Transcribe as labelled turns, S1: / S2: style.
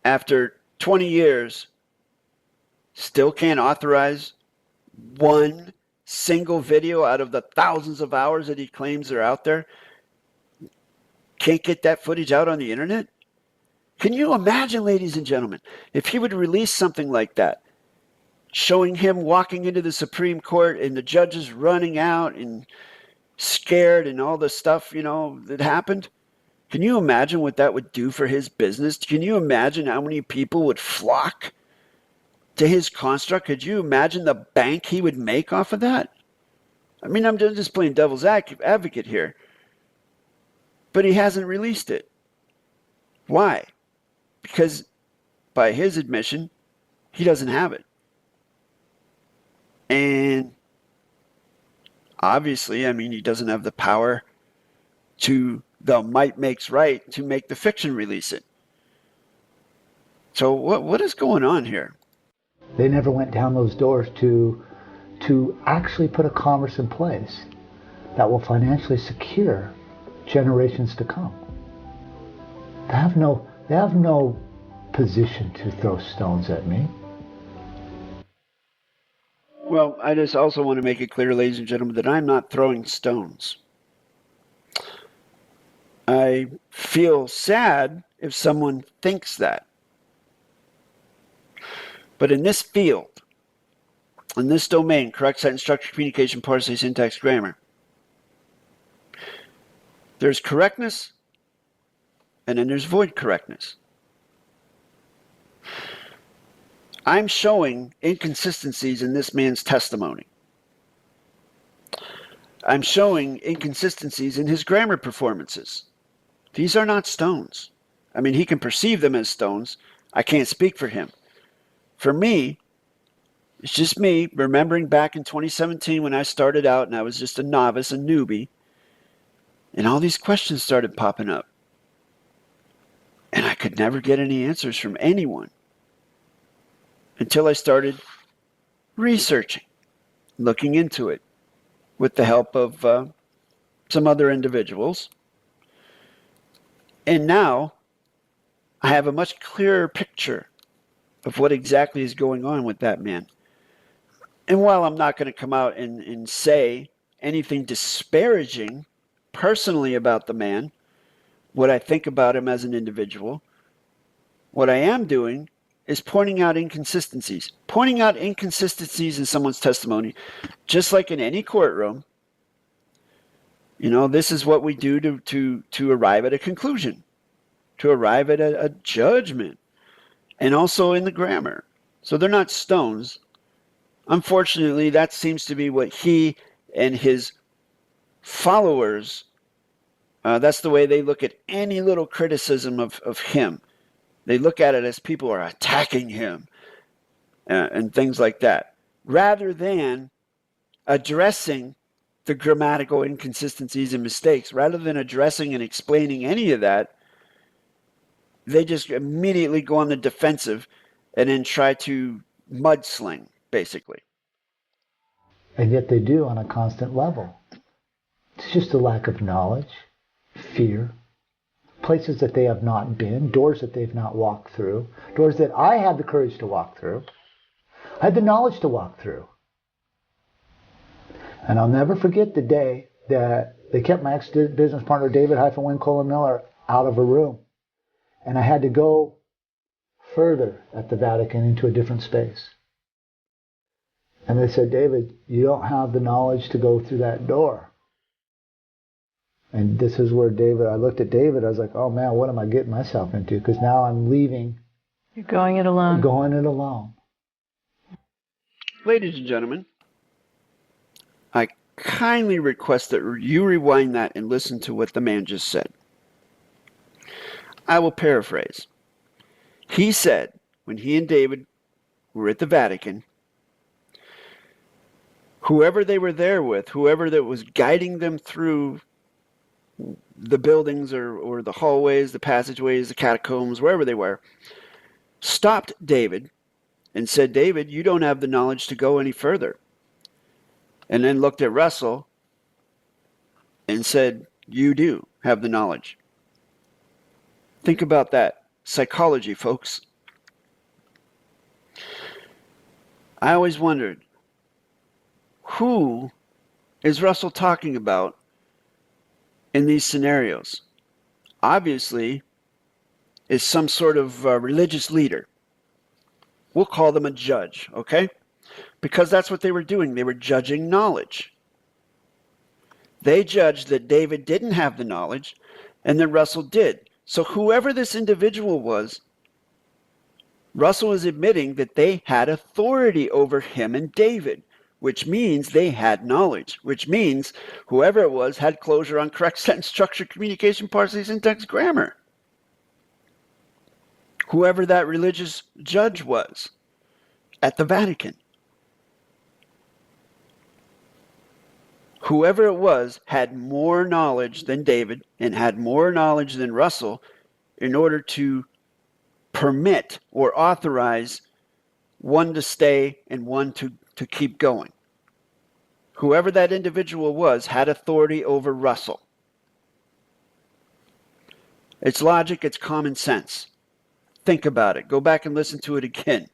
S1: after 20 years, still can't authorize one single video out of the thousands of hours that he claims are out there? Can't get that footage out on the internet? Can you imagine, ladies and gentlemen, if he would release something like that, showing him walking into the Supreme Court and the judges running out and scared and all the stuff, that happened? Can you imagine what that would do for his business? Can you imagine how many people would flock to his construct? Could you imagine the bank he would make off of that? I mean, I'm just playing devil's advocate here. But he hasn't released it. Why? Because by his admission, he doesn't have it. And obviously, he doesn't have the power to, the might makes right, to make the fiction release it. So what is going on here?
S2: They never went down those doors to actually put a commerce in place that will financially secure generations to come. They have no position to throw stones at me.
S1: Well, I just also want to make it clear, ladies and gentlemen, that I'm not throwing stones. I feel sad if someone thinks that. But in this field, in this domain, correct sentence structure, communication, parsing, syntax, grammar, there's correctness and then there's void correctness. I'm showing inconsistencies in this man's testimony. I'm showing inconsistencies in his grammar performances. These are not stones. He can perceive them as stones. I can't speak for him. For me, it's just me remembering back in 2017 when I started out and I was just a novice, a newbie, and all these questions started popping up. And I could never get any answers from anyone until I started researching, looking into it with the help of some other individuals. And now I have a much clearer picture of what exactly is going on with that man. And while I'm not going to come out and say anything disparaging personally about the man, what I think about him as an individual, what I am doing is pointing out inconsistencies. Pointing out inconsistencies in someone's testimony, just like in any courtroom. This is what we do to arrive at a conclusion, to arrive at a judgment, and also in the grammar. So they're not stones. Unfortunately, that seems to be what he and his followers, that's the way they look at any little criticism of him. They look at it as people are attacking him and things like that, rather than addressing the grammatical inconsistencies and mistakes. Rather than addressing and explaining any of that, they just immediately go on the defensive and then try to mudsling, basically.
S2: And yet they do on a constant level. It's just a lack of knowledge, fear, places that they have not been, doors that they've not walked through, doors that I had the courage to walk through. I had the knowledge to walk through. And I'll never forget the day that they kept my ex-business partner, David-Win-Colin-Miller, out of a room. And I had to go further at the Vatican into a different space. And they said, David, you don't have the knowledge to go through that door. And this is where I looked at David, I was like, oh man, what am I getting myself into? Because now I'm leaving.
S3: You're going it alone.
S2: Going it alone.
S1: Ladies and gentlemen, I kindly request that you rewind that and listen to what the man just said. I will paraphrase. He said, when he and David were at the Vatican, whoever they were there with, whoever that was guiding them through the buildings or the hallways, the passageways, the catacombs, wherever they were, stopped David and said, David, you don't have the knowledge to go any further. And then looked at Russell and said, you do have the knowledge. Think about that. Psychology, folks. I always wondered, who is Russell talking about in these scenarios? Obviously, is some sort of religious leader. We'll call them a judge, okay? Because that's what they were doing. They were judging knowledge. They judged that David didn't have the knowledge and that Russell did. So whoever this individual was, Russell is admitting that they had authority over him and David, which means they had knowledge, which means whoever it was had closure on correct sentence structure, communication, parsing, syntax, grammar. Whoever that religious judge was at the Vatican. Whoever it was had more knowledge than David and had more knowledge than Russell in order to permit or authorize one to stay and one to keep going. Whoever that individual was had authority over Russell. It's logic, it's common sense. Think about it. Go back and listen to it again.